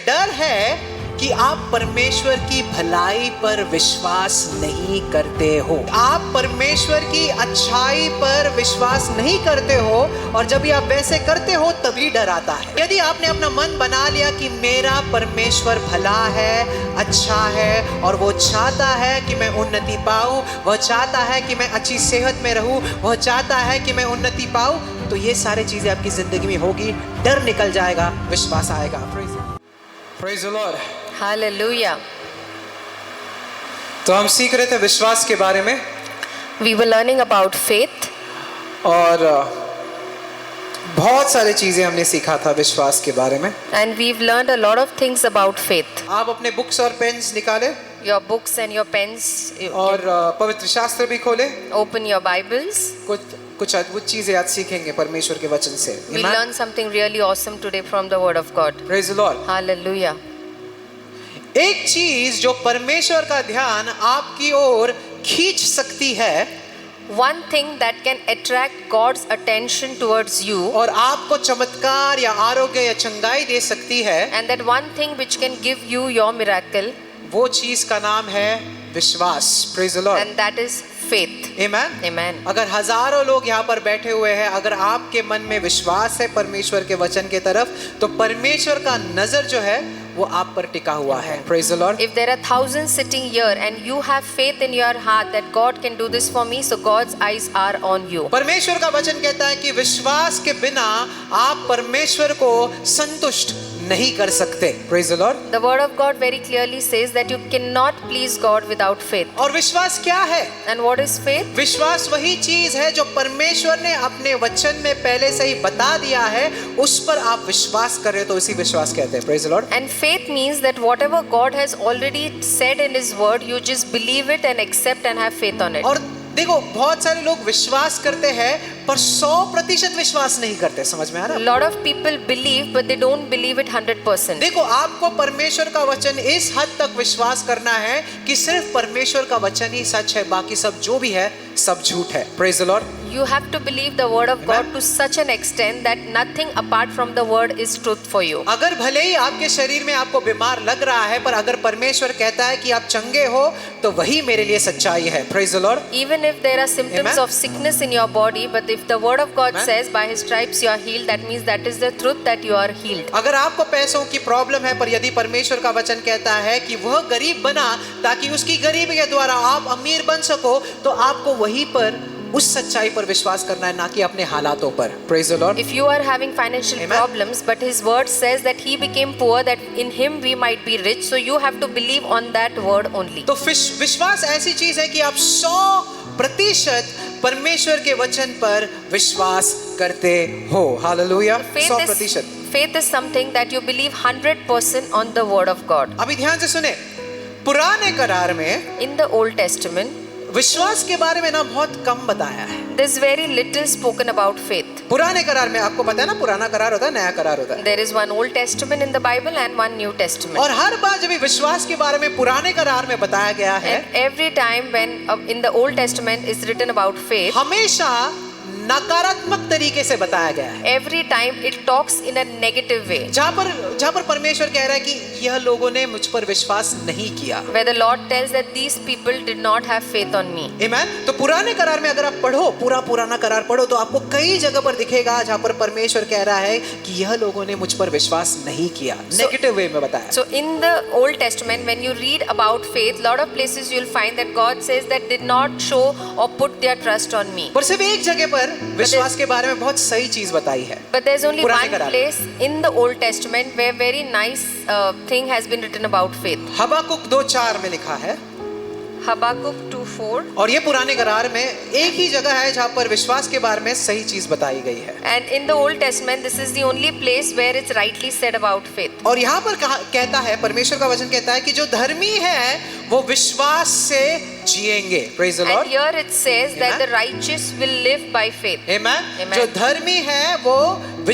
डर है कि आप परमेश्वर की भलाई पर विश्वास नहीं करते हो, आप परमेश्वर की अच्छाई पर विश्वास नहीं करते हो, और जब भी आप वैसे करते हो तभी डर आता है। यदि आपने अपना मन बना लिया कि मेरा परमेश्वर भला है, अच्छा है, और वो चाहता है कि मैं उन्नति पाऊं, वह चाहता है कि मैं अच्छी सेहत में रहूं, वह चाहता है कि मैं उन्नति पाऊं, तो ये सारी चीजें आपकी जिंदगी में होगी, डर निकल जाएगा, विश्वास आएगा। Praise the Lord. Hallelujah. तो हम सीख रहे थे विश्वास के बारे में, We were learning about faith, और बहुत सारी चीजें हमने सीखा था विश्वास के बारे में। and we've learned a lot of things about faith. आप अपने बुक्स और पेन्स निकाले Your books and your pens, you और पवित्र शास्त्र भी खोले, open your Bibles. कुछ अद्भुत चीजें आज सीखेंगे परमेश्वर के वचन से। We'll learn something really awesome today from the Word of God. Praise the Lord. Hallelujah. एक चीज जो परमेश्वर का ध्यान आपकी ओर खींच सकती है, One thing that can attract God's attention towards you, और आपको चमत्कार या आरोग्य या चंगाई दे सकती है, and that one thing which can give you your miracle, वो चीज का नाम है विश्वास। Praise the Lord. and that is faith. Amen. Amen. अगर हजारों लोग यहाँ पर बैठे हुए हैं, अगर आपके मन में विश्वास है परमेश्वर के वचन के तरफ, तो परमेश्वर का नजर जो है वो आप पर टिका हुआ है। Praise the Lord. If there are thousands sitting here and you have faith in your heart that God can do this for me, so God's eyes are on you. परमेश्वर का वचन कहता है कि विश्वास के बिना आप परमेश्वर को संतुष्ट नहीं कर सकते। Praise the Lord. The word of God very clearly says that you cannot please God without faith. और विश्वास क्या है? And what is faith? विश्वास वही चीज है जो परमेश्वर ने अपने वचन में पहले से ही बता दिया है, उस पर आप विश्वास कर रहे हो, तो उसी विश्वास कहते हैं। Praise the Lord. And faith means that whatever God has already said in His word, you just believe it and accept and have faith on it. और देखो, बहुत सारे लोग विश्वास करते हैं पर 100% विश्वास नहीं करते। समझ में आ रहा है? Lot of people believe, but they don't believe it 100%. देखो, आपको परमेश्वर का वचन इस हद तक विश्वास करना है कि सिर्फ परमेश्वर का वचन ही सच है, बाकी सब जो भी है सब झूठ है। Praise the Lord. You have to believe the word of God to such an extent that nothing apart from the word is truth for you. अगर भले ही आपके शरीर में आपको बीमार लग रहा है, पर अगर परमेश्वर कहता है कि आप चंगे हो, तो वही मेरे लिए सच्चाई है। Praise the Lord. Even if there are symptoms Amen. of sickness in your body, but if the word of God Amen. says by His stripes you are healed, that means that is the truth that you are healed. अगर आपको पैसों की problem है, पर यदि परमेश्वर का वचन कहता है कि वह गरीब बना ताकि उसकी गरीबी के द्वारा आप अमीर बन सको, तो आपको वहीं पर उस सच्चाई पर विश्वास करना है, ना कि अपने हालातों पर। Praise the Lord. If you are having financial Amen. problems, but His word says that He became poor, that in Him we might be rich, so you have to believe on that word only. तो विश्वास ऐसी चीज है कि आप 100% परमेश्वर के वचन पर विश्वास करते हो। Hallelujah. 100%। Faith is something that you believe 100% on the word of God. अभी ध्यान से सुने, पुराने करार में In the Old Testament, विश्वास के बारे में ना बहुत कम बताया है। there's very little spoken about faith. पुराने करार में आपको पता है ना, पुराना करार होता है, नया करार होता है। There is one Old Testament in the Bible and one New Testament. और हर बार जब विश्वास के बारे में पुराने करार में बताया गया है, And every time when in the Old Testament is written about faith, हमेशा नकारात्मक तरीके से बताया गया है। every time it talks in a negative way. जहाँ पर परमेश्वर कह रहा है कि यह लोगों ने मुझ पर विश्वास नहीं किया। Where the Lord tells that these people did not have faith on me. Amen? तो पुराने करार में अगर आप पढ़ो, पुराना करार पढ़ो, तो आपको कई जगह पर दिखेगा जहाँ पर परमेश्वर कह रहा है कि यह लोगों ने मुझ पर विश्वास नहीं किया। नेगेटिव वे में बताया। So in the Old Testament, when you read about faith, lot of places you'll find that God says that did not show or put their trust on me. पर सिर्फ एक जगह पर विश्वास के बारे में बहुत सही चीज बताई है। But there's only पुराने one करार। place in the Old Testament where very nice thing has been written about faith. हबाकुक 2:4 में लिखा है, Habakkuk 2:4. और ये पुराने करार में एक ही जगह है जहाँ पर विश्वास के बारे में सही चीज बताई गई है। And in the Old Testament, this is the only place where it's rightly said about faith. और यहाँ पर कहता है, परमेश्वर का वचन कहता है कि जो धर्मी है वो विश्वास से जिएंगे। Praise the Lord. And here it says that Amen. the righteous will live by faith. Amen. Amen. जो धर्मी है वो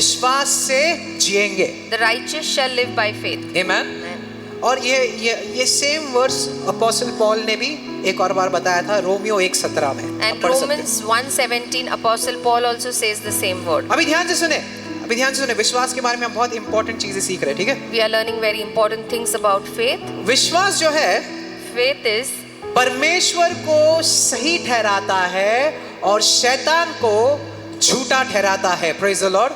विश्वास से जिएंगे। The righteous shall live by faith. Amen. Amen. और ये सेम वर्स अपोस्टल पॉल ने भी एक और बार बताया था, रोमियो 1:17 में। And Romans 1:17, Apostle Paul also says the same word. अभी ध्यान से सुने, अभी ध्यान से सुने, विश्वास के बारे में हम बहुत इंपॉर्टेंट चीजें सीख रहे हैं, ठीक है? We are learning very important things about faith. विश्वास जो है Faith is परमेश्वर को सही ठहराता है और शैतान को झूठा ठहराता है। Praise the Lord.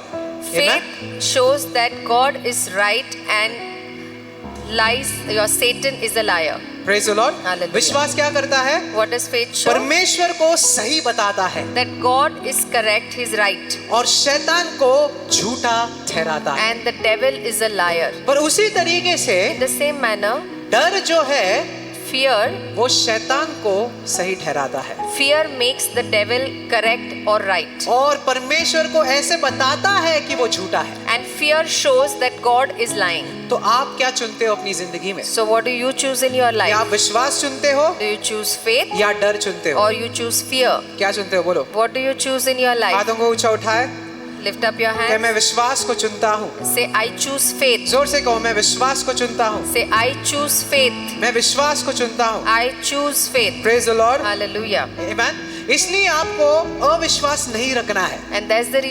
faith shows that God is right and lies. Your Satan is a liar. Praise the Lord. Hallelujah. विश्वास क्या करता है? What does faith show? परमेश्वर को सही बताता है That God is correct, He's right, और शैतान को झूठा ठहराता है। and the devil is a liar. पर उसी तरीके से In the same manner, डर जो है fear वो शैतान को सही ठहराता है makes the devil correct or right, और परमेश्वर को ऐसे बताता है कि वो झूठा है। and fear shows that God is lying. तो आप क्या चुनते हो अपनी जिंदगी में? So what do you choose in your क्या आप life? विश्वास चुनते हो Do you choose faith या डर चुनते हो? or you choose fear? क्या चुनते हो? बोलो। What do you choose in your life? हाथों को ऊंचा उठाए। Lift up your कि hands. मैं विश्वास को चुनता हूँ। Say, I choose faith. जोर से कहो, मैं विश्वास को चुनता हूँ। Say, I choose faith. मैं विश्वास को चुनता हूँ। I choose faith. Praise the Lord. Hallelujah. आमेन। इसलिए आपको अविश्वास नहीं रखना है। And that's the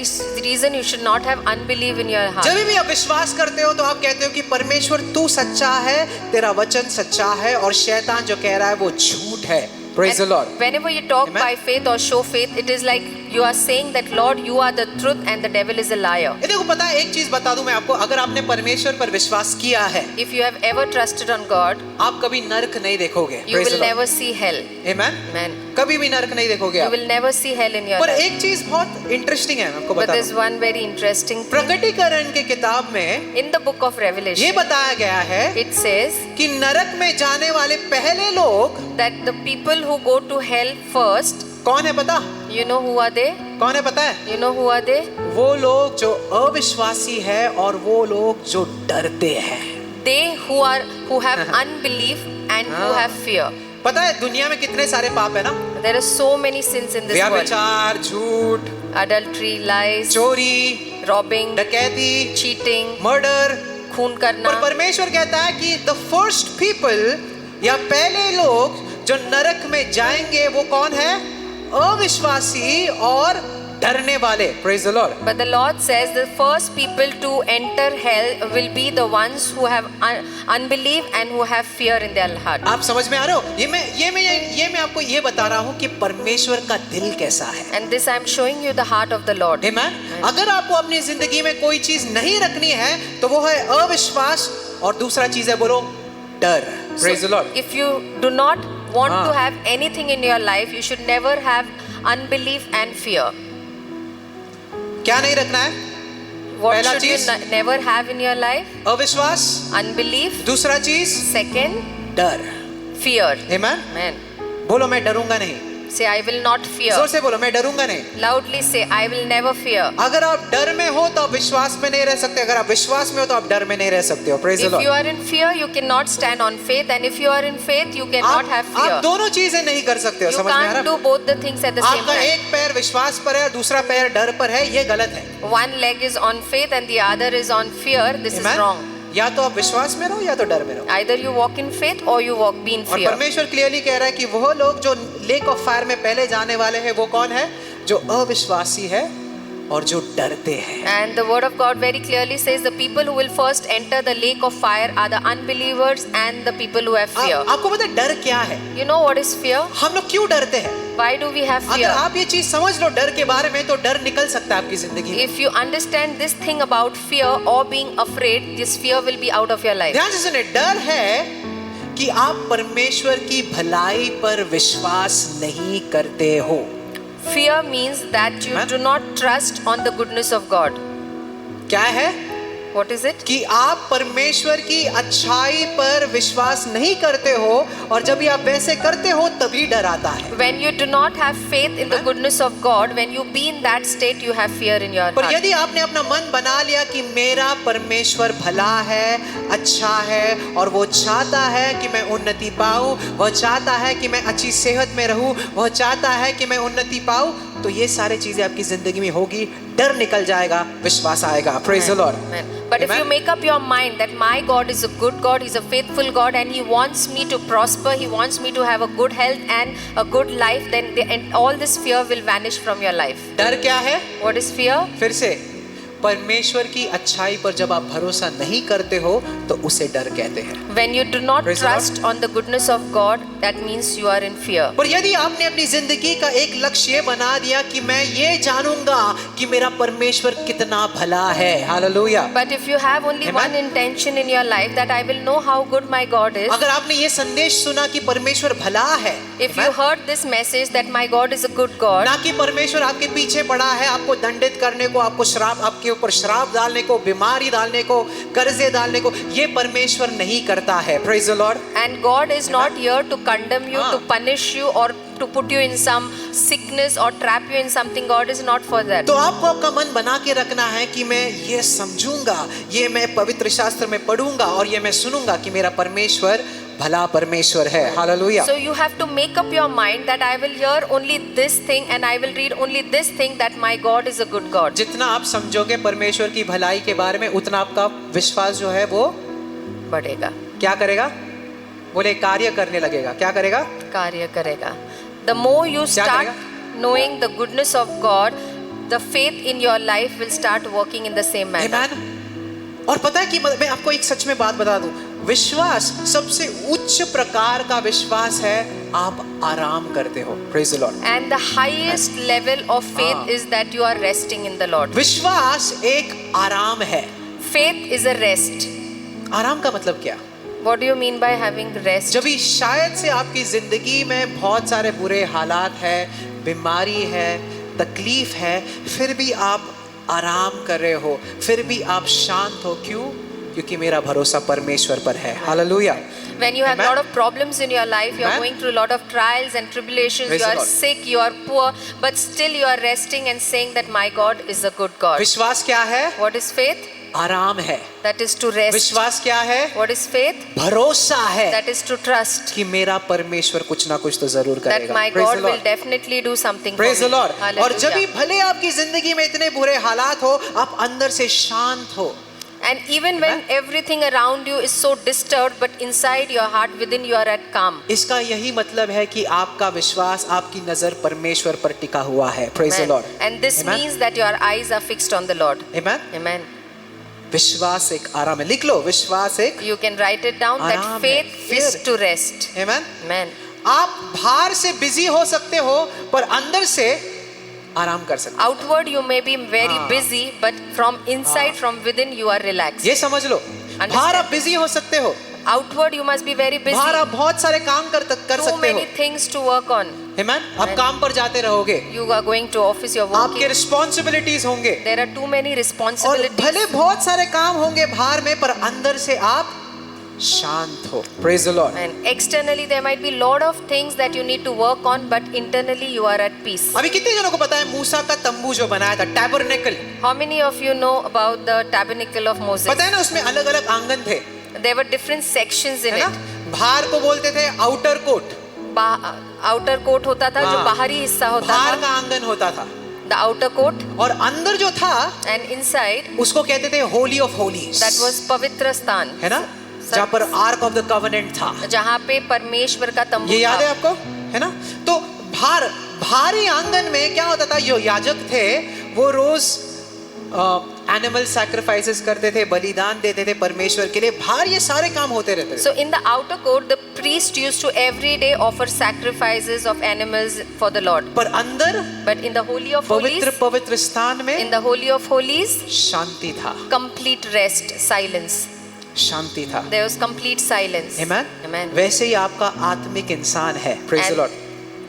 reason you should not have unbelief in your heart. जब भी आप विश्वास करते हो तो आप कहते हो कि परमेश्वर तू सच्चा है, तेरा वचन सच्चा है और शैतान जो कह रहा है वो झूठ है। Praise the And Lord. whenever you talk Amen. by faith or show faith, it is like you are saying that Lord, you are the truth and the devil is a liar. ये देखो, पता है एक चीज बता दूं मैं आपको, अगर आपने परमेश्वर पर विश्वास किया है, If you have ever trusted on God, आप कभी नरक नहीं देखोगे। you Praise the will Lord. never see hell. Amen. Amen. कभी भी नरक नहीं देखोगे You आप। will never see hell in your पर life. एक चीज बहुत इंटरेस्टिंग है, मैं आपको But बता there's दूं। one very interesting thing. प्रकटीकरण के किताब में In the book of ये Revelation, बताया गया है it says कि नरक में जाने वाले पहले लोग that the people who go to hell first, कौन है पता? you know who are they? कौन है पता है? You know who are they? वो लोग जो अविश्वासी है और वो लोग जो डरते हैं। They who have unbelief and who हाँ। have fear. पता है दुनिया में कितने सारे पाप है ना? There are so many sins in this world. व्यभिचार, झूठ, Adultery, lies, चोरी, robbing, डकैती, cheating, मर्डर। खून पर करना. परमेश्वर कहता है कि द फर्स्ट पीपल या पहले लोग जो नरक में जाएंगे वो कौन है? अविश्वासी और डरने वाले। Praise the Lord. But the Lord says the first people to enter hell will be the ones who have unbelief and who have fear in their heart. आप समझ में आ रहे हो? ये मैं आपको ये बता रहा हूँ कि परमेश्वर का दिल कैसा है। And this I am showing you the heart of the Lord. Amen. अगर आपको अपनी जिंदगी में कोई चीज नहीं रखनी है तो वो है अविश्वास और दूसरा चीज है बोलो डर। Praise the Lord. If you do not want हाँ. to have anything in your life, you should never have unbelief and fear. क्या नहीं रखना है? What पहला should you चीज? never have in your life? अविश्वास। Unbelief. दूसरा चीज Second, डर। fear. Amen. Amen. बोलो मैं डरूंगा नहीं। Say, I will not fear. जोर से बोलो मैं डरूंगा नहीं। Loudly say, I will never fear. अगर आप डर में हो तो आप विश्वास में नहीं रह सकते, अगर आप विश्वास में हो तो आप डर में नहीं रह सकते हो। Praise the If Lord. you are in fear, you cannot stand on faith, and if you are in faith, you cannot have आप fear. दोनों चीजें नहीं कर सकते हो। You समझ में आ can't रहा do है? both the things at the same आपका time. एक पैर विश्वास पर है और दूसरा पैर डर पर है, ये गलत है। One leg is on faith and the other is on fear. This is Amen? wrong. या तो आप विश्वास में रहो या तो डर में रहो। Either you walk in faith or you be in और fear. परमेश्वर क्लियरली कह रहा है कि वो लोग जो लेक ऑफ फायर में पहले जाने वाले हैं वो कौन है? जो अविश्वासी है और जो डरते हैं। And the word of God very clearly says the people who will first enter the lake of fire are the unbelievers and the people who have fear. आपको पता है डर क्या है? You know what is fear? हम लोग क्यों डरते हैं? Why do we have अगर fear? आप ये चीज समझ लो डर के बारे में तो डर निकल सकता है आपकी जिंदगी में। If you understand this thing about fear or being afraid, this fear will be out of your life. ध्यान से सुने, डर है कि आप परमेश्वर की भलाई पर विश्वास नहीं करते हो। Fear means that you Amen. do not trust on the goodness of God. क्या है? What is it? कि आप परमेश्वर की अच्छाई पर विश्वास नहीं करते हो और जब भी आप वैसे करते हो तभी डर आता है। When you do not have faith in the goodness of God, when you be in that state, you have fear in your पर heart. यदि आपने अपना मन बना लिया कि मेरा परमेश्वर भला है, अच्छा है और वो चाहता है कि मैं उन्नति पाऊं, वो चाहता है कि मैं अच्छी सेहत में रहूं, वो चाहता है कि मैं उन्नति पाऊं, तो ये सारी चीजें आपकी जिंदगी में होगी, डर निकल जाएगा, विश्वास आएगा। Praise the Lord. Amen. But if Amen. you make up your mind that my God is a good God, He's a faithful God, and He wants me to prosper, He wants me to have a good health and a good life, then and all this fear will vanish from your life. डर क्या है? What is fear? फिर से परमेश्वर की अच्छाई पर जब आप भरोसा नहीं करते हो तो उसे डर कहते हैं। When you do not Praise the Lord. trust on the goodness of God, that means you are in fear. पर यदि आपने अपनी जिंदगी का एक लक्ष्य ये बना दिया कि मैं ये जानूंगा कि मेरा परमेश्वर कितना भला है, hallelujah. But if you have only Amen. one intention in your life, that I will know how good my God is. अगर आपने ये संदेश सुना कि परमेश्वर भला है, If you heard this message that my God is a good God, ना कि परमेश्वर आपके पीछे पड़ा है आपको दंडित करने को, आपको श्राप, आपके ऊपर श्राप डालने को, बीमारी डालने को, कर्जे डालने को, ये परमेश्वर नहीं करता है। Praise the Lord. and God is not here to condemn you, हाँ. to punish you, or to put you in some sickness or trap you in something. God is not for that. तो आपको आपका मन बना के रखना है कि मैं ये समझूंगा, ये मैं पवित्र शास्त्र में पढ़ूंगा और ये मैं सुनूंगा कि मेरा परमेश्वर भला परमेश्वर है, hallelujah. So you have to make up your mind that I will hear only this thing and I will read only this thing, that my God is a good God. जितना आप समझोगे परमेश्वर की भलाई के बारे में, उतना आपका विश्वास जो है वो बढ़ेगा, क्या करेगा? बोले कार्य करने लगेगा। क्या करेगा? कार्य करेगा. The more you क्या start करेगा? knowing the goodness of God, the faith in your life will start working in the same manner. Amen? और पता है कि मैं आपको एक सच में बात बता दूं, विश्वास सबसे उच्च प्रकार का विश्वास है, आप आराम करते हो। Praise the Lord. And the highest level of faith is that you are resting in the Lord. विश्वास एक आराम है। Faith is a rest. आराम का मतलब क्या? What do you mean by having rest? जब भी शायद से आपकी जिंदगी में बहुत सारे बुरे हालात है, बीमारी है, तकलीफ है, फिर भी आप आराम कर रहे हो, फिर भी आप शांत हो। क्यों? क्योंकि मेरा भरोसा परमेश्वर पर है, hallelujah. When you have a Amen. lot of problems in your life, you are Amen. going through a lot of trials and tribulations, Praise you the are Lord. sick, you are poor, but still you are resting and saying that my God is a good God. विश्वास क्या है? What is faith? आराम है। That is to rest. विश्वास क्या है? What is faith? भरोसा है That is to trust कि मेरा परमेश्वर कुछ ना कुछ तो जरूर that करेगा। my Praise God the will Lord. definitely do something for Praise the me. Lord. और Hallelujah. जब भी भले आपकी जिंदगी में इतने बुरे हालात हो, आप अंदर से शांत हो। And even when Amen. everything around you is so disturbed, but inside your heart, within you are at calm. इसका यही मतलब है कि आपका विश्वास, आपकी नजर परमेश्वर पर टिका हुआ है। Praise the Amen. Lord. And this Amen. means that your eyes are fixed on the Lord. Amen. Amen. विश्वास एक आराम है। लिख लो, विश्वास एक You can write it down आराम that है, faith is फिर। to rest. Amen. Amen. आप बाहर से बिजी हो सकते हो पर अंदर से आराम कर सकते हो। Outward you may be very हाँ। busy, but from inside, हाँ। from within you are relaxed. ये समझ लो, बाहर आप बिजी हो सकते हो, Outward you must be very busy. बाहर आप बहुत सारे काम कर Too सकते हो। many things to work on. Amen? आप काम पर जाते रहोगे, You are going to office, you are आपके working. रिस्पॉन्सिबिलिटीज होंगे There are too many और responsibilities. भले बहुत सारे काम होंगे बाहर में, पर अंदर से आप शांत हो। Praise the Lord. And externally there might be lot of things that you need to work on, but internally you are at peace. अभी कितने जनों को पता है मूसा का तंबू जो बनाया था, tabernacle? How many of you know about the tabernacle of Moses? पता है ना, उसमें अलग अलग आंगन थे, There were different sections in है ना? it. बाहर को बोलते थे आउटर कोट, आउटर कोट होता था, जो हाँ। बाहरी हिस्सा होता बाहर था, का आंगन होता था, द आउटर कोट, और अंदर जो था एंड इनसाइड उसको कहते थे Holi of Holis, that was पवित्र स्थान, है ना, जहाँ पर आर्क ऑफ द कवेनेंट था। जहाँ पे परमेश्वर का तंबू ये याद है था. आपको, है ना? तो भारी आंगन में क्या होता था, जो याजक थे वो रोज एनिमल सैक्रिफाइसेस करते थे, बलिदान देते थे परमेश्वर के लिए। बाहर ये सारे काम होते रहते थे। So in the outer court, the priest used to every day offer sacrifices of animals for the Lord. पर अंदर But in the holy of holies, पवित्र स्थान में in the holy of holies, शांति था, complete rest, silence. शांति था। There was complete silence. Amen? Amen. वैसे ही आपका आत्मिक इंसान है। Praise the And Lord.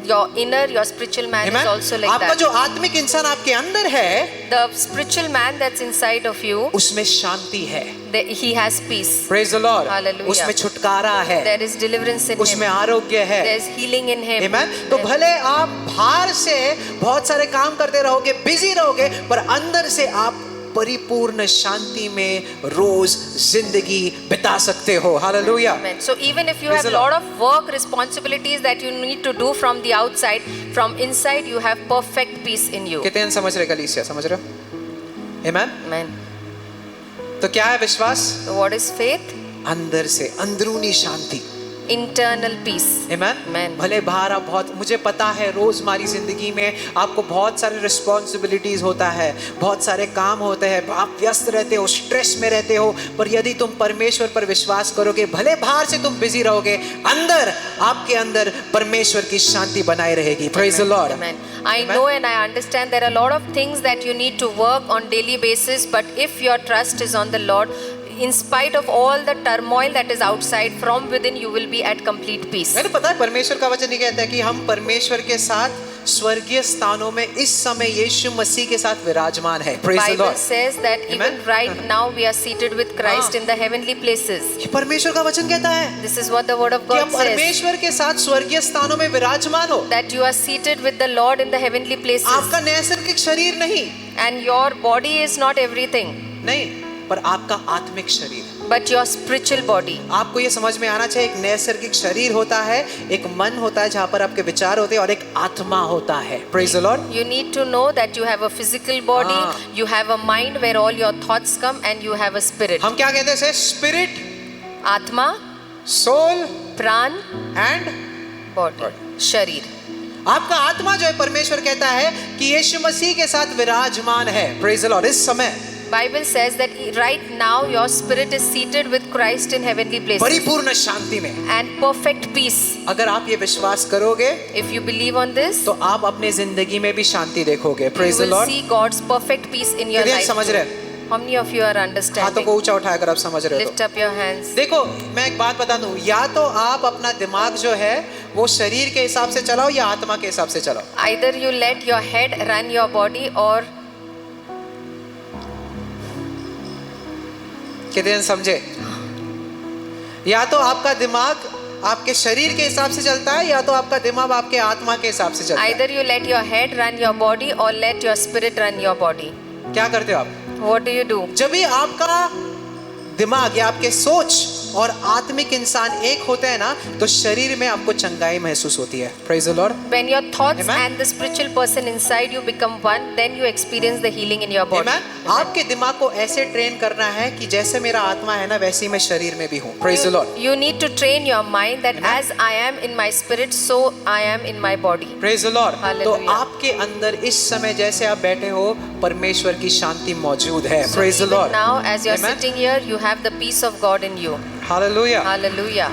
your inner, your spiritual man Amen? is also like आपका that. जो आत्मिक इंसान आपके अंदर है, The spiritual man that's inside of you, उसमें शांति है। he has peace. Praise the Lord. Hallelujah. उसमें छुटकारा है, There is deliverance in उसमें him. आरोग्य है। There is healing in him. Amen? तो भले आप बाहर से बहुत सारे काम करते रहोगे, बिजी रहोगे, पर अंदर से आप परिपूर्ण शांति में रोज जिंदगी बिता सकते हो। Hallelujah. Amen. So even if you Praise have the a lot Lord. of work responsibilities that you need to do from the outside, from inside you have perfect peace in you. कितने समझ रहे कलीसिया, समझ रहे हो? Amen? Amen. तो क्या है विश्वास? So what is faith? अंदर से अंदरूनी शांति। internal peace. Amen? Amen. भले बाहर आप बहुत, मुझे पता है रोजमारी जिंदगी में आपको बहुत सारे रिस्पॉन्सिबिलिटीज होता है, बहुत सारे काम होते हैं, आप व्यस्त रहते हो, स्ट्रेस में रहते हो, पर यदि तुम परमेश्वर पर विश्वास करोगे, भले बाहर से तुम बिजी रहोगे, अंदर आपके अंदर परमेश्वर की शांति बनाए रहेगी. Praise the Lord. Amen. I know and I understand there are a lot of things that you need to work on daily basis, but if your trust is on the Lord, in spite of all the turmoil that is outside, from within you will be at complete peace. मैंने पता है परमेश्वर का वचन ये कहता है कि हम परमेश्वर के साथ स्वर्गीय स्थानों में इस समय यीशु मसीह के साथ विराजमान है. Praise the Bible Lord. says that even Amen. right now we are seated with Christ in the heavenly places. ये परमेश्वर का वचन कहता है This is what the word of कि God आप says, परमेश्वर के साथ स्वर्गीय स्थानों में विराजमान हो. that you are seated with the Lord in the heavenly places, आपका नैसर्गिक शरीर नहीं, and your body is not everything, नहीं, पर आपका आत्मिक शरीर. but your spiritual body. आपको ये समझ में आना चाहिए, एक नैसर्गिक शरीर होता है, एक मन होता है जहाँ पर आपके विचार होते हैं, और एक आत्मा होता है. Praise the Lord. You need to know that you have a physical body, you have a mind where all your thoughts come, and you have a spirit. हम क्या कहते हैं? Spirit, Atma, soul pran, and. body, sharir. आपका आत्मा जो है, परमेश्वर कहता है कि यीशु मसीह के साथ विराजमान है. Praise the Lord. इस समय Bible says that right now your spirit is seated with Christ in heavenly places परिपूर्ण शांति में. and perfect peace. अगर आप ये विश्वास करोगे If you believe on this, तो आप अपने जिंदगी में भी शांति देखोगे. you Praise the will Lord. see God's perfect peace in your कितने life. समझ रहे? How many of you are हाथों understanding? को ऊंचा उठाया अगर आप समझ रहे हो Lift तो. up your hands. देखो, मैं एक बात बता दूं, या तो आप अपना दिमाग जो है वो शरीर के हिसाब से चलाओ या आत्मा के हिसाब से चलाओ. Either you let your head run your body, or कितने समझे? या तो आपका दिमाग आपके शरीर के हिसाब से चलता है, या तो आपका दिमाग आपके आत्मा के हिसाब से चलता है. either you let your head run your body or let your spirit run your body. क्या करते हो आप? What do you do? जब भी आपका दिमाग या आपके सोच और आत्मिक इंसान एक होते हैं ना, तो शरीर में आपको चंगाई महसूस होती है. Praise the Lord. When your thoughts Amen. and the spiritual person inside you become one, then you experience the healing in your body. Amen. आपके दिमाग को ऐसे ट्रेन करना है कि जैसे मेरा आत्मा है ना, वैसे ही मैं शरीर में भी हूँ. Praise the Lord. You need to train your mind that Amen. as I am in my spirit, so I am in my body. Praise the Lord. तो Hallelujah. आपके अंदर इस समय जैसे आप बैठे हो, परमेश्वर की शांति मौजूद है. So Praise the even Lord. now, as you're Amen. sitting here, you have the peace of God in you. Hallelujah. Hallelujah.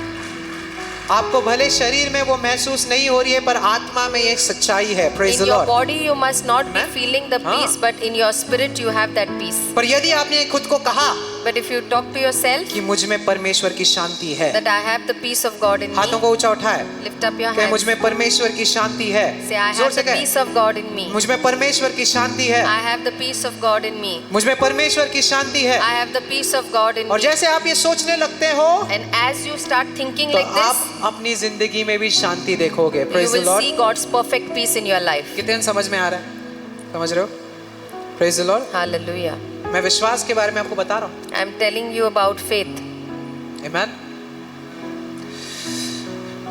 आपको भले शरीर में वो महसूस नहीं हो रही है, पर आत्मा में ये सच्चाई है. Praise In the your Lord. body, you must not be Amen. feeling the peace, but in your spirit, you have that peace. पर यदि आपने खुद को कहा But if you talk to yourself कि मुझ में परमेश्वर की शांति है, that I have the peace of God in हाथों me, को ऊंचा उठाए, lift up your कि मुझ hands. में परमेश्वर की शांति है. Say, I जोर have से the कहें, peace of God in me. मुझ में परमेश्वर की शांति है. I have the peace of God in me. मुझ में परमेश्वर की शांति है. I have the peace of God in और me. जैसे आप ये सोचने लगते हो, And as you start thinking तो like this, आप अपनी जिंदगी में भी शांति देखोगे. you Praise the will Lord. see God's perfect peace in your life. कितने समझ में आ रहा है? समझ रहे हो? Praise the Lord. Hallelujah. मैं विश्वास के बारे में आपको बता रहा हूँ. I'm telling you about faith. Amen.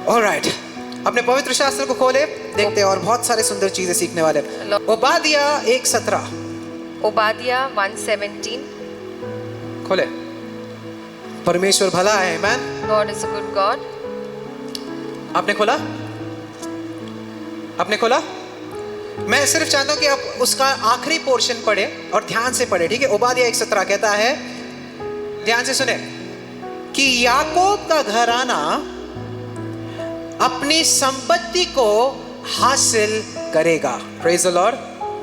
All right. अपने पवित्र शास्त्र को खोले, देखते हैं और बहुत सारे सुंदर चीजें सीखने वाले हैं. ओबादिया 1:17 Obadiah 1:17. खोले. परमेश्वर भला है. Amen. God is a good God. आपने खोला? आपने खोला? मैं सिर्फ चाहता हूं कि आप उसका आखिरी पोर्शन पढ़े और ध्यान से पढ़े. ठीक है? ओबादिया 1:17 कहता है, ध्यान से सुने, कि याकूब का घराना अपनी संपत्ति को हासिल करेगा. Praise the Lord.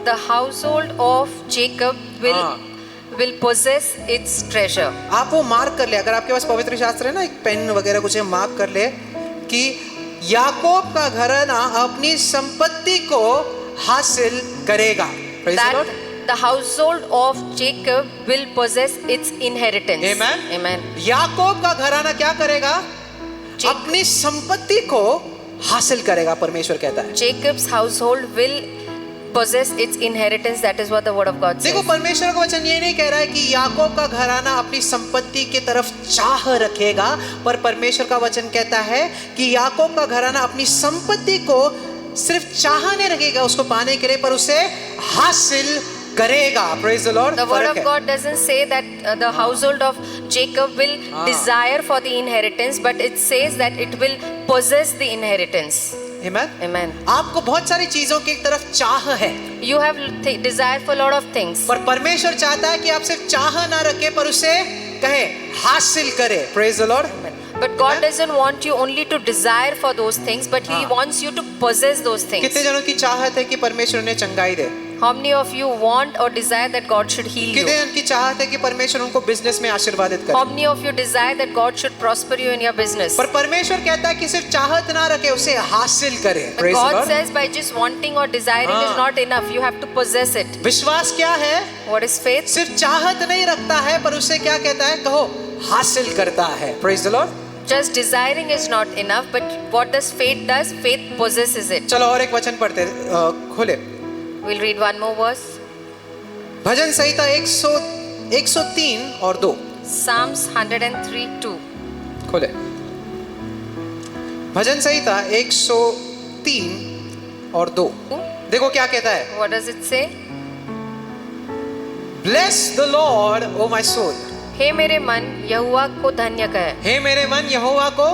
The household of Jacob will possess its treasure. आप वो मार्क कर ले, अगर आपके पास पवित्र शास्त्र है ना, एक पेन वगैरह कुछ है, मार्क कर ले कि याकूब का घराना अपनी संपत्ति को हासिल करेगा. Praise the That Lord. the household of Jacob will possess its inheritance. Amen. Amen. याकूब का घराना क्या करेगा? Jacob- अपनी संपत्ति को हासिल करेगा. परमेश्वर कहता है. Jacob's household will possess its inheritance. That is what the word of God देखो, says. परमेश्वर का वचन ये नहीं कह रहा है कि याकूब का घराना अपनी संपत्ति की तरफ चाह रखेगा, पर परमेश्वर का वचन कहता है कि याकूब का घराना अपनी संपत्ति को सिर्फ चाहने रखेगा उसको पाने के लिए, पर उसे हासिल करेगा. Praise the Lord. The word फर्क of है. God doesn't say that the household of Jacob will desire for the inheritance, but it says that it will possess the inheritance. Amen. Amen. आपको बहुत सारी चीजों की तरफ चाह है, You have desire for a lot of things. पर परमेश्वर चाहता है कि आप सिर्फ चाह ना रखे पर उसे कहे हासिल करे. Praise the Lord. But God doesn't want you only to desire for those things, but He wants you to possess those things. कितने जनों की चाहत है कि परमेश्वर उन्हें चंगाई दे? How many of you want or desire that God should heal कितने you? जन की चाहत है कि परमेश्वर उनको बिजनेस में आशीर्वादित करे? How many of you desire that God should prosper you in your business? पर परमेश्वर कहता है कि सिर्फ चाहत ना रखे, उसे हासिल करे. But Praise the God Lord. says by just wanting or desiring is not enough. You have to possess it. विश्वास क्या है? What is faith? सिर्फ चाहत नहीं रखता है पर उसे क्या कहता है? कहो हासिल करता है. Praise the Lord. Just desiring is not enough, but what does faith does? Faith possesses it. चलो और एक वचन पढ़ते हैं. खोले We'll read one more verse. भजन संहिता 103 और 2. Psalms 103:2. खोले भजन संहिता 103 और 2. देखो क्या कहता है. What does it say? Bless the Lord, O my soul. हे मेरे मन यहोवा को धन्य कहे. हे मेरे मन यहोवा को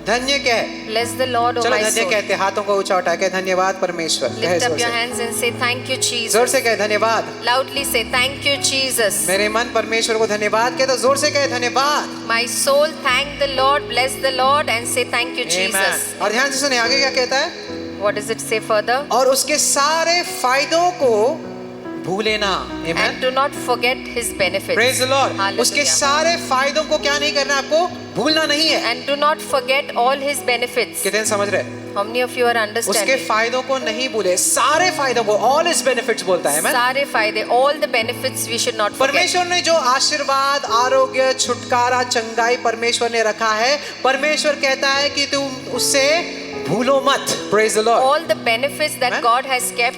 धन्य कहे. Bless the Lord, O चलो my धन्य soul. कहते, हाथों को ऊंचा उठा के धन्यवाद परमेश्वर. कहे Lift जोर up your से. hands and say thank you, जोर Jesus. से कहे धन्यवाद. Loudly say thank you, Jesus. मेरे मन परमेश्वर को धन्यवाद कहे तो जोर से कहे धन्यवाद. My soul thank the Lord, bless the Lord and say thank you, Amen. Jesus. और ध्यान से सुने आगे क्या कहता है. What does it say further? और उसके सारे फायदों को भूले ना. Amen. And do not forget his benefits. Praise the Lord. Hallelujah. उसके सारे फायदों को क्या नहीं करना, आपको भूलना नहीं है. And do not forget all his benefits. कितने समझ रहे? How many of you are उसके understanding? फायदों को नहीं भूले, सारे फायदों को, all his benefits बोलता है. Amen. सारे फायदे, all the benefits we should not forget. परमेश्वर ने जो आशीर्वाद, आरोग्य, छुटकारा, चंगाई परमेश्वर ने रखा है, परमेश्वर कहता है कि तुम उससे भूलो मत. Praise the Lord. All the benefits that Amen. God has kept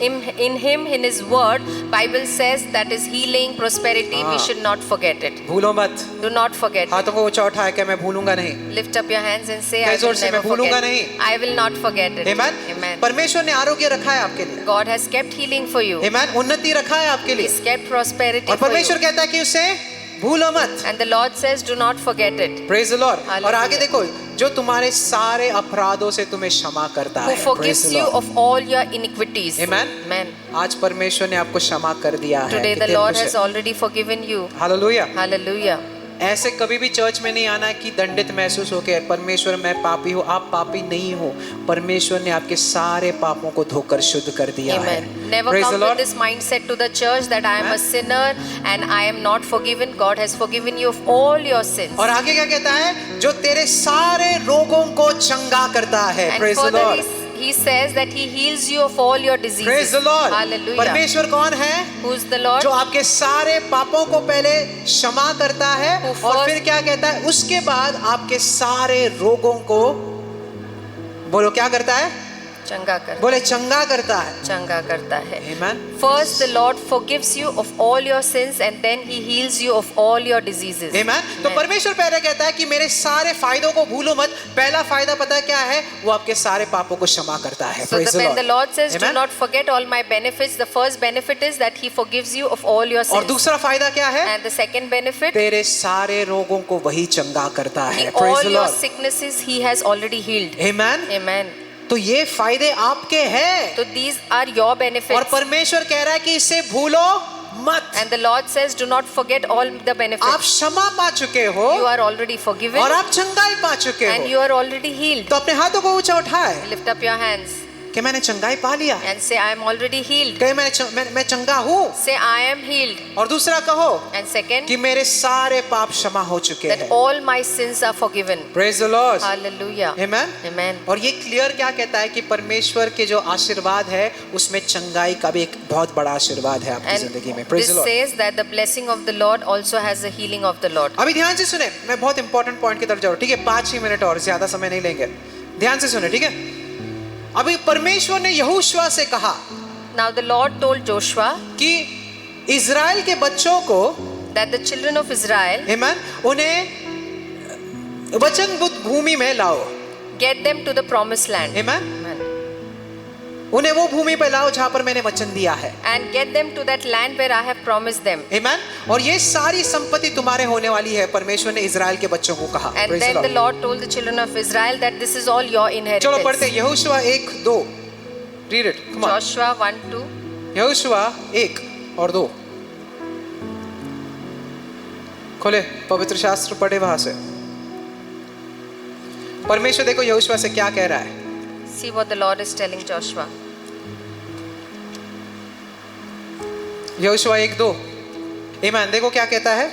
in him, in his word, Bible says that is healing, prosperity. We should not forget it. भूलो मत. Do not forget it. हाथों को ऊंचा उठाए कि मैं भूलूंगा नहीं. Lift up your hands and say, I कई जोर will से, never मैं भूलूंगा forget. नहीं. I will not forget it. Amen. Amen. परमेश्वर ने आरोग्य रखा है आपके लिए. God has kept healing for you. Amen. उन्नति रखा है आपके लिए. He's kept prosperity और for परमेश्वर you. कहता है कि उसे भूलो मत. And the Lord says, do not forget it. Praise the Lord. Hallelujah. और आगे देखो, जो तुम्हारे सारे अपराधों से तुम्हें क्षमा करता Who है. forgives Praise the you Lord. of all your iniquities. Amen. Amen. आज परमेश्वर ने आपको क्षमा कर दिया है. Today the कितने Lord खुश has हैं? already forgiven you. Hallelujah. Hallelujah. ऐसे कभी भी चर्च में नहीं आना कि दंडित महसूस हो के परमेश्वर मैं पापी हूँ. आप पापी नहीं हो. परमेश्वर ने आपके सारे पापों को धोकर शुद्ध कर दिया है. Amen. Never Praise the come with Lord. this mindset to the church that I am a sinner and I am not forgiven. God has forgiven you of all your sins. और आगे क्या कहता है? जो तेरे सारे रोगों को चंगा करता है. And Praise the further Lord. he says that he heals you of all your diseases. Praise the Lord. Hallelujah. परमेश्वर कौन है? Who's the Lord? जो आपके सारे पापों को पहले क्षमा करता है Who और first- फिर क्या कहता है? उसके बाद आपके सारे रोगों को बोलो क्या करता है? चंगा करता बोले चंगा करता है. चंगा करता है. Amen. First the Lord forgives you of all your sins and then he heals you of all your diseases. Amen. तो Amen. परमेश्वर पहले कहता है कि मेरे सारे फायदों को भूलो मत. पहला फायदा पता है क्या है? वो आपके सारे पापों को क्षमा करता है. So Praise the when the Lord. Lord says, do Amen. not forget all my benefits, the first benefit is that he forgives you of all your और sins. दूसरा फायदा क्या है? And the second benefit, तेरे सारे रोगों को वही चंगा करता है. all Praise the your Lord. sicknesses he has already healed. Amen. Amen. तो ये फायदे आपके हैं. So these are your और benefits. परमेश्वर कह रहा है कि इसे भूलो मत. And the Lord says, do not forget all the आप benefits. क्षमा पा चुके हो You are already forgiven और आप चंगाई पा चुके and हो. you are already healed. तो अपने हाथों को ऊंचा उठाए Lift up your hands कि मैंने चंगाई पा लिया. and say, I am already healed. कहे मैं चंगा हूँ. Say, I am healed. और दूसरा कहो And second, कि मेरे सारे पाप क्षमा हो चुके that हैं. all my sins are forgiven. Praise the Lord. Hallelujah. Amen. Amen. और ये क्लियर क्या कहता है कि परमेश्वर के जो आशीर्वाद है उसमें चंगाई का भी एक बहुत बड़ा आशीर्वाद है आपकी And जिंदगी में. Praise this the Lord. says that the blessing of the Lord also has the healing of the Lord. अभी ध्यान से सुने, मैं बहुत इंपॉर्टेंट पॉइंट की तरफ जा रहा हूँ. ठीक है, 5 ही मिनट और, ज्यादा समय नहीं लेंगे. ध्यान से सुने. ठीक है, अभी परमेश्वर ने यहोशुआ से कहा Now the Lord told Joshua कि इजराइल के बच्चों को, that the children of Israel, आमेन, उन्हें वचन भूमि में लाओ. get them to the promised land. Amen. Amen. उन्हें वो भूमि पर लाओ जहां पर मैंने वचन दिया है। and get them to that land where I have promised them. Amen? और ये सारी संपत्ति तुम्हारे होने वाली है, परमेश्वर ने इजराइल के बच्चों को कहा। And Praise the then the Lord. Lord told the children of Israel that this is all your चलो inheritance. पढ़ते हैं Yehoshua 1:2। Read it. Come on. Joshua 1:2. Yehoshua 1 और 2 खोले, पवित्र शास्त्र पढ़े वहां से। परमेश्वर देखो यहोशुआ से क्या कह रहा है। See what the Lord is telling Joshua. Yehoshua 1:2। आमीन। देखो क्या कहता है।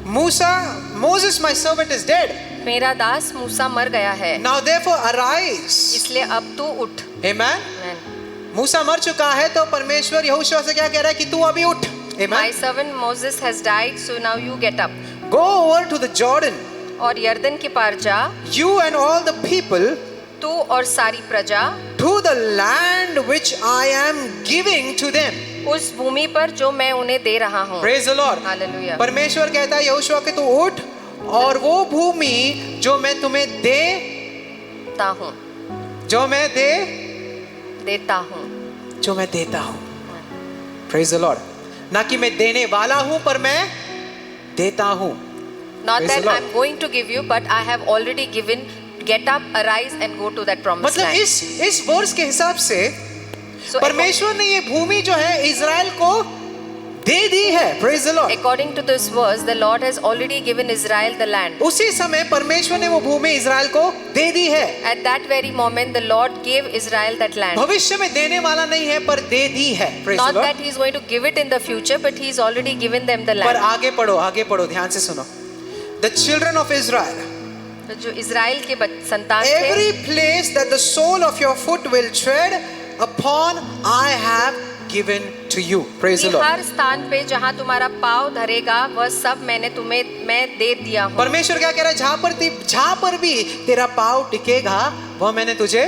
Moses my servant is dead. मेरा दास मूसा मर गया है, Now therefore arise. इसलिए अब तू उठ. Amen. Amen. मूसा मर चुका है तो परमेश्वर यहोशुआ से क्या कह रहा है कि तू अभी उठ। My Amen. servant Moses has died, so now you get up. Go over to the Jordan, और यर्दन के पार जा, you and all the people, तू और सारी प्रजा, to the land which I am giving to them. उस भूमि पर जो मैं उन्हें दे रहा हूँ. Praise the Lord. Hallelujah. परमेश्वर कहता है यहोशुआ कि तू उठ और वो भूमि जो मैं तुम्हें देता हूँ, जो मैं देता हूँ. जो मैं देता हूँ। Praise the Lord. ना कि मैं देने वाला हूँ पर मैं देता हूँ। Not Praise the that Lord. I'm going to give you, but I have already given. Get up, arise, and go to that promised मतलब land. इस वर्स के हिसाब से So परमेश्वर ने ये भूमि जो है इजराइल को दे दी है। Praise the Lord. according to this verse, the Lord has already given Israel the land. उसी समय परमेश्वर ने वो भूमि इजराइल को दे दी है। At that very moment, the Lord gave Israel that land. भविष्य में देने वाला नहीं है पर दे दी है। Praise Not the Lord. that He is going to give it in the future, but He has already given them the पर land. आगे पढ़ो ध्यान से सुनो। The children of Israel, तो जो इज़राइल के संतान थे, every place that the sole of your foot will tread upon, I have given to you. Praise the कि Lord. हर स्थान पे जहाँ तुम्हारा पाँव धरेगा वह सब मैं दे दिया हूँ. परमेश्वर क्या कह रहा है, जहां पर भी तेरा पाँव टिकेगा वह मैंने तुझे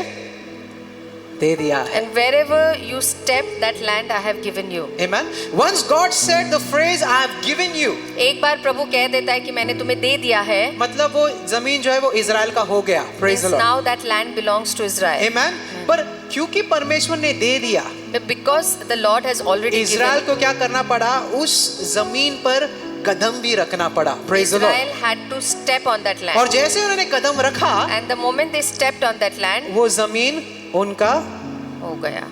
दे दिया है। And wherever you step, that land I have given you. Amen. Once God said the phrase I have given you, एक बार प्रभु कह देता है कि मैंने तुम्हें दे दिया है, मतलब वो जमीन जो है वो इजराइल का हो गया। Praise the means Lord. now that land belongs to Israel. Amen. पर क्योंकि परमेश्वर ने दे दिया, But because the Lord has already Israel given, को क्या करना पड़ा, उस जमीन पर कदम भी रखना पड़ा। Praise the Lord. Israel had to step on that और land. जैसे उन्होंने कदम रखा, And the moment they stepped on that land, वो जमीन उनका हो गया.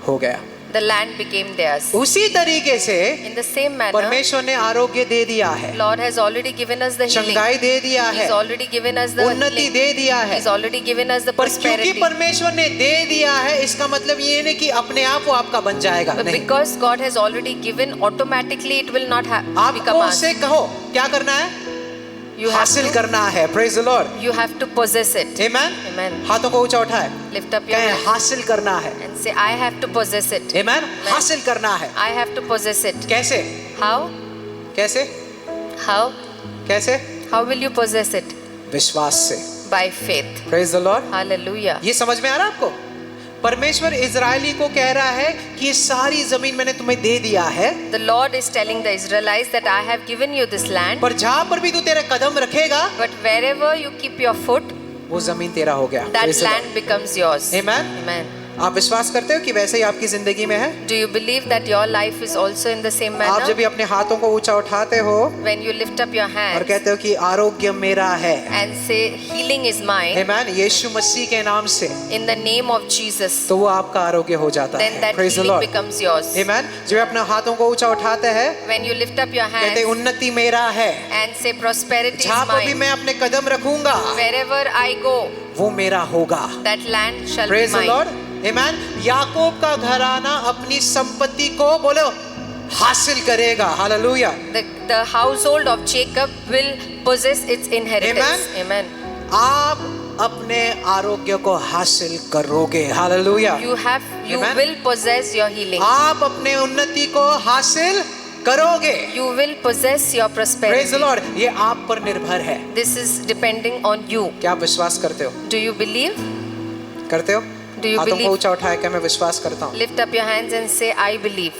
हो गया। The land became theirs. उसी तरीके से In the same manner, परमेश्वर ने आरोग्य दे दिया है, Lord has already given us the healing. चंगाई दे दिया है, He's already given us the उन्नति healing. दे दिया है। He's already given us the पर क्योंकि prosperity. परमेश्वर ने दे दिया है, इसका मतलब ये नहीं कि अपने आप वो आपका बन जाएगा। But नहीं, because God has already given, automatically it will not become आपको ours. उसे कहो क्या करना है, You have हासिल to, करना है। Praise the Lord. you have to possess it. Amen. Amen. हाथों को ऊंचा उठाए, Lift up your कहें hand हासिल करना है। and say, I have to possess it. Amen. हासिल करना है। I have to possess it. कैसे How? कैसे How? कैसे? How will you possess it? विश्वास से। By faith. Praise the Lord. Hallelujah. ये समझ में आ रहा है आपको? परमेश्वर इजरायली को कह रहा है कि ये सारी जमीन मैंने तुम्हें दे दिया है, The Lord is telling the Israelites that I have given you this land, पर जहां पर भी तू तेरा कदम रखेगा but wherever you keep your foot, वो जमीन तेरा हो गया। that Praise the Lord. land becomes yours. Amen. Amen. आप विश्वास करते हो कि वैसे ही आपकी जिंदगी में है? Do you believe that your life is also in the same आप जब manner? भी अपने हाथों को ऊंचा उठाते हो When you lift up your और hands कहते हो कि आरोग्य मेरा है, and say, healing is mine, आमीन, यीशु मसीह के नाम से, in the name of Jesus, तो वो आपका आरोग्य हो जाता then है। that Praise the healing Lord. becomes yours. आमीन। जब अपने हाथों को ऊंचा उठाते हैं, When you lift up your कहते hands उन्नति मेरा है, and say, prosperity जहां is पर भी mine, मैं अपने कदम रखूंगा wherever I go, वो मेरा होगा। that land shall be Praise the mine. Lord. Amen. याकूब का घराना अपनी संपत्ति को बोलो हासिल करेगा। Hallelujah. The household of Jacob will possess its inheritance. Amen. आप अपने आरोग्य को हासिल करोगे। Hallelujah. You Amen. will possess your healing. आप अपने उन्नति को हासिल करोगे। You will possess your Praise prosperity. the Lord. ये आप पर निर्भर है। This is depending on you. क्या आप विश्वास करते हो? Do you believe? करते हो? Do you हाथों को believe? ऊंचा उठाए मैं विश्वास करता हूँ। Lift up your hands and say, I believe.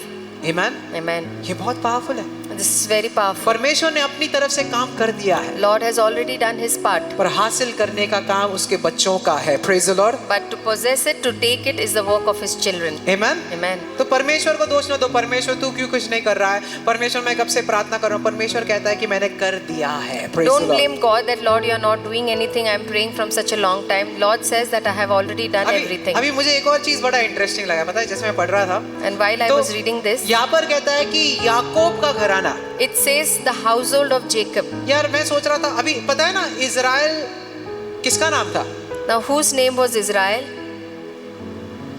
Amen. Amen. ये बहुत पावरफुल है। This is very powerful. परमेश्वर ने अपनी तरफ से काम कर दिया है, Lord has already done his part. पर हासिल करने का काम उसके बच्चों का है. Praise the Lord. But to possess it, to take it, is the work of his children. Amen. Amen. तो परमेश्वर को दोष न दो, परमेश्वर तू क्यों कुछ नहीं कर रहा है, परमेश्वर मैं कब से प्रार्थना कर रहा हूँ, परमेश्वर कहता है कि मैंने कर दिया है. Praise Don't the Lord. blame God that Lord, you are not doing anything. I am praying from such a long time. Lord says that I have already done everything. अभी मुझे एक और चीज बड़ा इंटरेस्टिंग लगा, पता है, जैसे मैं पढ़ रहा था, And while I तो was reading this, यहाँ पर कहता है कि याकूब का घराना. it says the household of Jacob. यार मैं सोच रहा था, अभी पता है ना इजराइल किसका नाम था? Now whose name was Israel?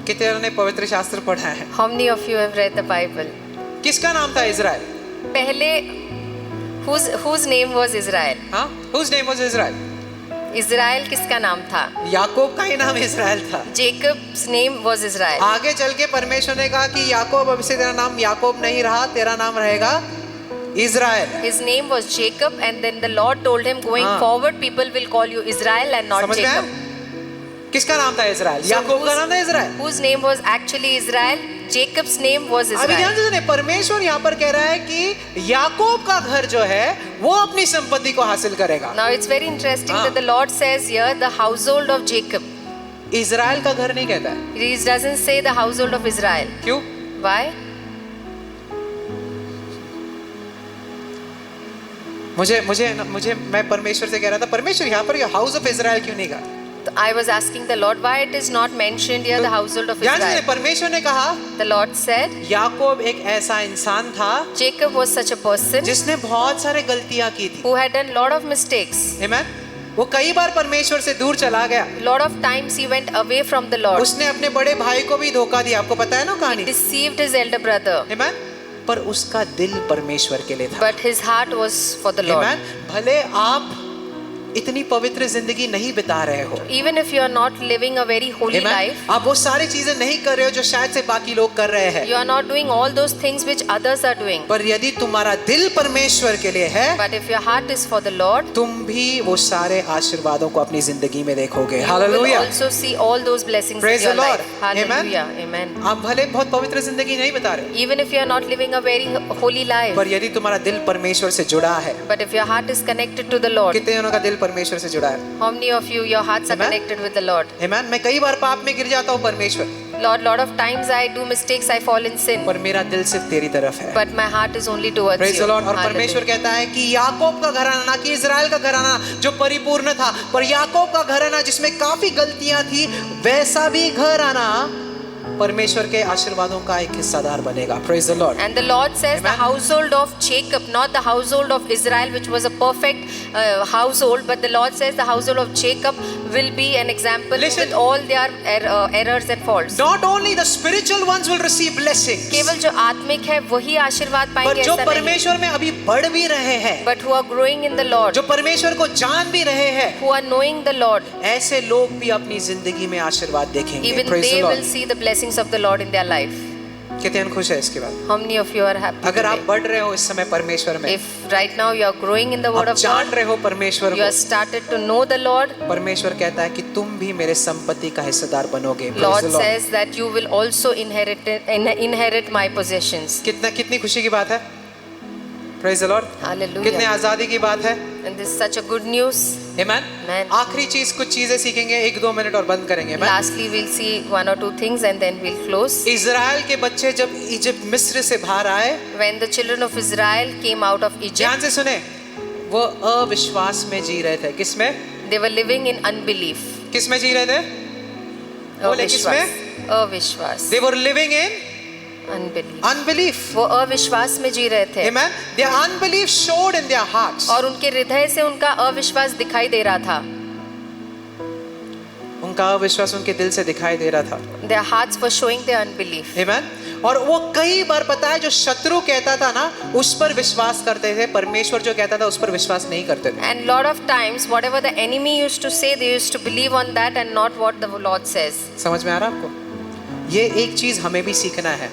कितने ने पवित्र शास्त्र पढ़ा है? How many of you have read the Bible? किसका नाम था इजराइल? पहले whose name was Israel? हाँ, whose name was Israel? Israel किसका नाम था? याकूब का ही नाम इजराइल था. Jacob's name was Israel. आगे चल के परमेश्वर ने कहा कि याकूब, अब से तेरा नाम याकूब नहीं रहा, तेरा नाम रहेगा Israel. His name was Jacob, and then the Lord told him, going हाँ. forward, people will call you Israel and not समझ में आया? Jacob. किसका नाम था इजराइल? So याकूब का नाम था Israel. whose name was actually Israel? Jacob's name was अभी ध्यान Israel. से सुनिए, परमेश्वर यहाँ पर कह रहा है कि याकूब का घर जो है वो अपनी संपत्ति को हासिल करेगा. Now it's very interesting हाँ. that the Lord says here the household of Jacob. Israel का घर नहीं कहता है. He doesn't say the household of Israel. क्यों? Why? मुझे मैं परमेश्वर से कह रहा था, परमेश्वर यहाँ पर हाउस ऑफ इजराइल क्यों नहीं कहा? I was asking the Lord why it is not mentioned here the household of ध्यान से Israel. परमेश्वर ने कहा The Lord said याकूब एक ऐसा इंसान था Jacob was such a person जिसने बहुत सारे गलतियां की थी. who had done lot of mistakes. Amen? वो कई बार परमेश्वर से दूर चला गया. Lot of times he went away from the Lord. उसने अपने बड़े भाई को भी धोखा दिया, आपको पता है ना कहानी. Deceived his elder brother. Amen? पर उसका दिल परमेश्वर के लिए था. But his heart was for the Lord. Amen? भले आप इतनी पवित्र जिंदगी नहीं बिता रहे हो, Even if you are not living a very holy Amen? life, आप वो सारी चीजें नहीं कर रहे हो जो शायद से बाकी लोग कर रहे हैं, you are not doing all those things which others are doing. पर यदि तुम्हारा दिल परमेश्वर के लिए है, But if your heart is for the Lord, तुम भी वो सारे आशीर्वादों को अपनी जिंदगी में देखोगे. you will hallelujah. also see all those blessings Praise in your the Lord. life. Hallelujah. Amen. आप भले बहुत पवित्र जिंदगी नहीं बिता रहे, Even if you are not living a very holy life, पर यदि तुम्हारा दिल परमेश्वर से जुड़ा है, but if your heart is connected to the Lord, कितने जनों का दिल परमेश्वर से जुड़ा है? how many of you, your hearts are Amen. connected with the Lord? Amen? मैं कई बार पाप में गिर जाता हूँ परमेश्वर, Lord, lot of times I do mistakes, I fall in sin, पर मेरा दिल सिर्फ तेरी तरफ है. but my heart is only towards Praise you. the Lord. और परमेश्वर Hallelujah. कहता है कि याकूब का घराना, ना कि इजराइल का घराना जो परिपूर्ण था, पर याकूब का घराना जिसमें काफी गलतियां थी, वैसा भी घराना परमेश्वर के आशीर्वादों का एक हिस्सादार बनेगा. Praise the Lord. And the Lord says the Amen. household of Jacob, not the household of Israel, which was a perfect household, but the Lord says the household of Jacob will be an example Listen. with all their errors and faults. Not only the spiritual ones will receive blessings, केवल जो आत्मिक है वही आशीर्वाद पर पाएंगे जो ऐसा नहीं, परमेश्वर में अभी बढ़ भी रहे हैं, but who are growing in the Lord, जो परमेश्वर को जान भी रहे हैं, who are knowing the Lord, ऐसे लोग भी अपनी जिंदगी में आशीर्वाद देखेंगे. even Praise the they Lord. will see the blessings of the Lord in their life. कितने खुश है इसके बाद? How many of you are happy अगर आप today? बढ़ रहे हो इस समय परमेश्वर में, If right now you are growing in the word आप of जान God, रहे हो परमेश्वर you को, have started to know the Lord, परमेश्वर कहता है कि तुम भी मेरे संपत्ति का हिस्सेदार बनोगे. Praise Lord the Lord. says that you will also inherit my possessions. कितनी खुशी की बात है. Praise the Lord. कितने Hallelujah. आजादी की बात है. And this is such a good news. Amen. Amen. आखिरी चीज, कुछ चीजें सीखेंगे 1-2 मिनट और बंद करेंगे. Amen. Lastly, we'll see one or two things and then we'll close. Israel के बच्चे जब इजिप्ट मिस्र से बाहर आए, When the children of Israel came out of Egypt, ध्यान से सुने, वो अविश्वास में जी रहे थे. किसमें? they were living in unbelief. किसमें जी रहे थे? बोले अविश्वास. किसमें? अविश्वास. They were living in Unbelief. unbelief. वो अविश्वास में जी रहे थे Amen. Their unbelief showed in their hearts. और उनके हृदय से उनका अविश्वास दिखाई दे रहा था. उनका अविश्वास उनके दिल से दिखाई दे रहा था. Their hearts were showing their unbelief. Amen. और वो कई बार, पता है, जो शत्रु कहता था ना उस पर विश्वास करते थे, परमेश्वर जो कहता था उस पर विश्वास नहीं करते थे. And lot of times, whatever the enemy used to say, they used to believe on that and not what the Lord says. समझ में आ रहा आपको? ये एक चीज हमें भी सीखना है.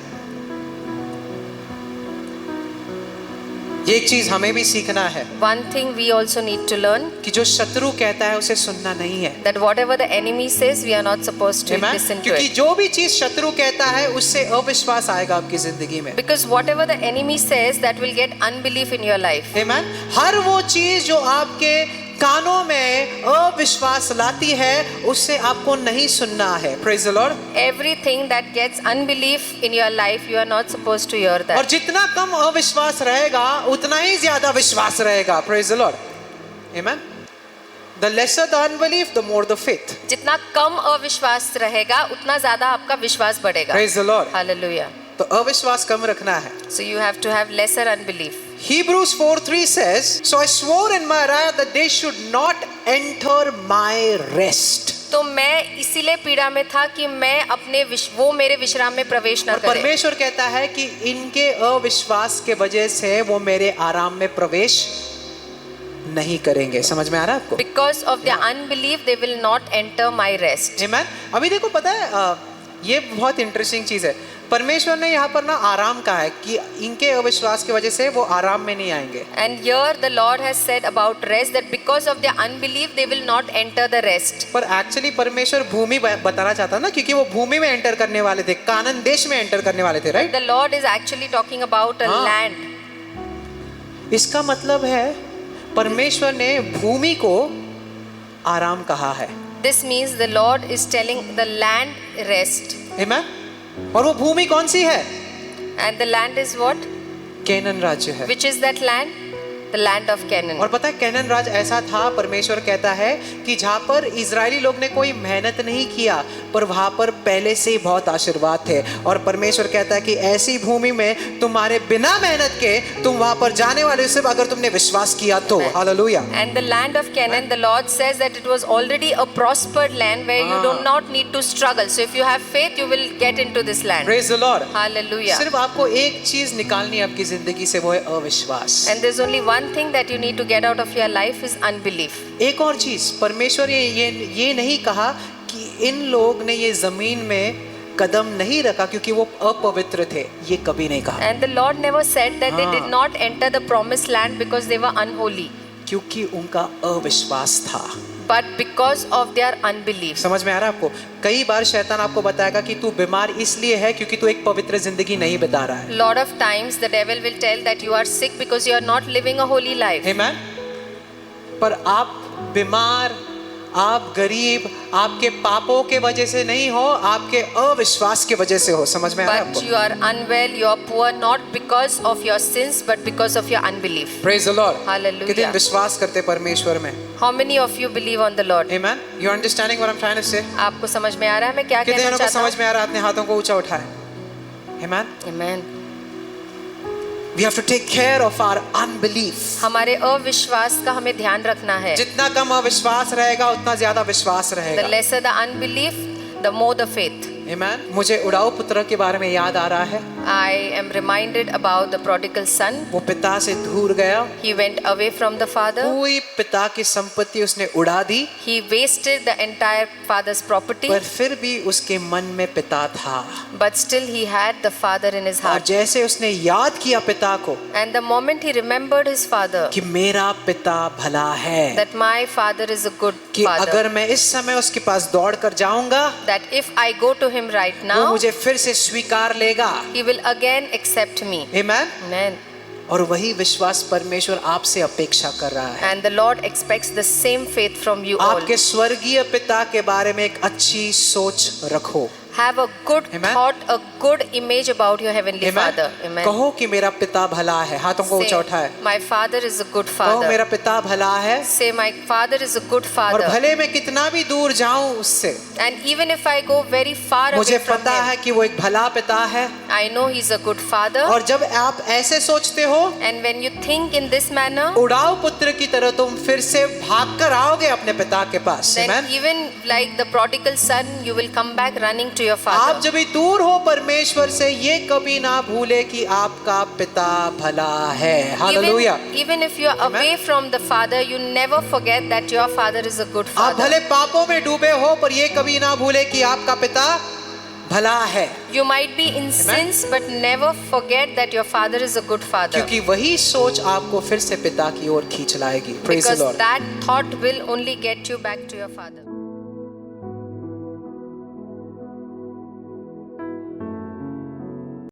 ये एक चीज हमें भी सीखना है one thing we also need to learn, कि जो शत्रु कहता है उसे सुनना नहीं है। that whatever the enemy says, we are not supposed to Amen? listen to क्योंकि it. जो भी चीज शत्रु कहता है उससे अविश्वास आएगा आपकी जिंदगी में। Because whatever the enemy says, that will get unbelief in your life. Amen? हर वो चीज जो आपके कानों में अविश्वास लाती है उससे आपको नहीं सुनना है। Praise the Lord. Everything that gets unbelief in your life, you are not supposed to hear और that. जितना कम अविश्वास रहेगा उतना ही ज्यादा विश्वास रहेगा। Praise the Lord. Amen. The lesser the unbelief, the more the faith. जितना कम अविश्वास रहेगा, उतना ज्यादा आपका विश्वास बढ़ेगा. Praise the Lord. Hallelujah. तो अविश्वास कम रखना है। So you have to have lesser unbelief. Hebrews 4:3 says, "So I swore in my wrath that they should not enter my rest." तो मैं इसीलिए पीड़ा में था कि मैं अपने वो मेरे विश्राम में प्रवेश न और करे. परमेश्वर कहता है कि इनके अविश्वास के वजह से वो मेरे आराम में प्रवेश नहीं करेंगे। समझ में आ रहा है आपको? Because of their unbelief, they will not enter my rest. Amen? अभी देखो पता है ये बहुत इंटरेस्टिंग चीज है। परमेश्वर ने यहाँ पर ना आराम कहा है कि इनके अविश्वास की वजह से वो आराम में नहीं आएंगे। And here the Lord has said about rest that because of their unbelief, they will not enter the rest. पर एक्चुअली परमेश्वर भूमि बताना चाहता ना, क्योंकि वो भूमि में एंटर करने वाले थे, कानान देश में एंटर करने वाले थे, right? The Lord is actually talking about a हाँ. land. इसका मतलब है परमेश्वर ने भूमि को आराम कहा है। This means the Lord is telling the land rest. Amen? और वो भूमि कौन सी है? And the land is what? Canyon राज्य है। Which is that land? The land of Canaan. और पता है कैनान राज्य ऐसा था, परमेश्वर कहता है कि जहाँ पर इजरायली लोग ने कोई मेहनत नहीं किया पर वहाँ पर पहले से ही बहुत आशीर्वाद थे। और परमेश्वर कहता है कि ऐसी भूमि में तुम्हारे बिना मेहनत के तुम वहाँ पर जाने वाले, सिर्फ अगर तुमने विश्वास किया तो। Hallelujah. And the land of Canaan, the Lord says that it was already a prospered land where you do not need to struggle. So if you have faith, you will get into this land. Praise the Lord. Hallelujah. सिर्फ आपको एक चीज निकालनी है आपकी जिंदगी से, वो है अविश्वास। And there's only one thing that you need to get out of your life is unbelief. एक और चीज, परमेश्वर ये नहीं कहा कि इन लोग ने ये जमीन में कदम नहीं रखा क्योंकि वो अपवित्र थे, ये कभी नहीं कहा। And the Lord never said that they did not enter the promised land because they were unholy, क्योंकि उनका अविश्वास था। but because of their unbelief. समझ में आ रहा है आपको? कई बार शैतान आपको बताएगा कि तू बीमार इसलिए है क्योंकि तू एक पवित्र जिंदगी नहीं बिता रहा है। Lot of times the devil will tell that you are sick because you are not living a holy life. Amen? पर आप बीमार, आप गरीब, आपके पापों के वजह से नहीं हो, आपके अविश्वास के वजह से हो। समझ में आ रहा है But आपको? you are unwell, you are poor not because of your sins but because of your unbelief. Praise the Lord. Hallelujah. कितने विश्वास करते परमेश्वर में? How many of you believe on the Lord? Amen? You understanding what I'm trying to say? आपको समझ में आ रहा है मैं क्या कितने कहना जनों को चाहता हूँ? समझ में आ रहा है? अपने हाथों को ऊंचा उठाएं। Amen? Amen. We have to take care of our unbelief. हमारे अविश्वास का हमें ध्यान रखना है. जितना कम अविश्वास रहेगा उतना ज्यादा विश्वास The रहेगा। lesser the unbelief, the more the faith. Amen? मुझे उड़ाऊ पुत्र के बारे में याद आ रहा है। I am reminded about the prodigal son. वो पिता से दूर गया, He went away from the father. पूरी पिता की संपत्ति उसने उड़ा दी, He wasted the entire father's property, पर फिर भी उसके मन में पिता था। but still he had the father in his और heart. जैसे उसने याद किया पिता को And the moment he remembered his father, कि मेरा पिता भला है, that my father is a good कि father, अगर मैं इस समय उसके पास दौड़ कर जाऊंगा that if I go to him right वो now, मुझे फिर से स्वीकार लेगा। he will again accept me. Amen? Amen. और वही विश्वास परमेश्वर आपसे अपेक्षा कर रहा है। And the Lord expects the same faith from you all. आपके स्वर्गीय पिता के बारे में एक अच्छी सोच रखो। Have a good Amen. thought, a good image about your heavenly Amen? Father. Amen. कहो कि मेरा पिता भला है। हाथों को ऊंचा उठाए। Say, my father is a good कहो father. मेरा पिता भला है। Say, my father is a good और father. भले मैं कितना भी दूर जाऊं उससे, And even if I go very far मुझे away from पता him, है कि वो एक भला पिता है। I know he's a good father. और जब आप ऐसे सोचते हो, And when you think in this manner, उड़ाऊ पुत्र की तरह तुम फिर से भाग कर आओगे अपने पिता के पास। then Amen? even like the prodigal son, you will come back running to your आप father. जब भी दूर हो परमेश्वर से, ये कभी ना भूले कि आपका पिता भला है। Hallelujah. Even if you are away from the father, you never forget that your father is a good आप father. भले पापों में डूबे हो पर ये कभी ना भूले कि आपका पिता भला है, You might be in sins, but never forget that your father is a good father. क्योंकि वही सोच आपको फिर से पिता की ओर खींच लाएगी. Praise the Because Lord. that thought will only get you back to your father.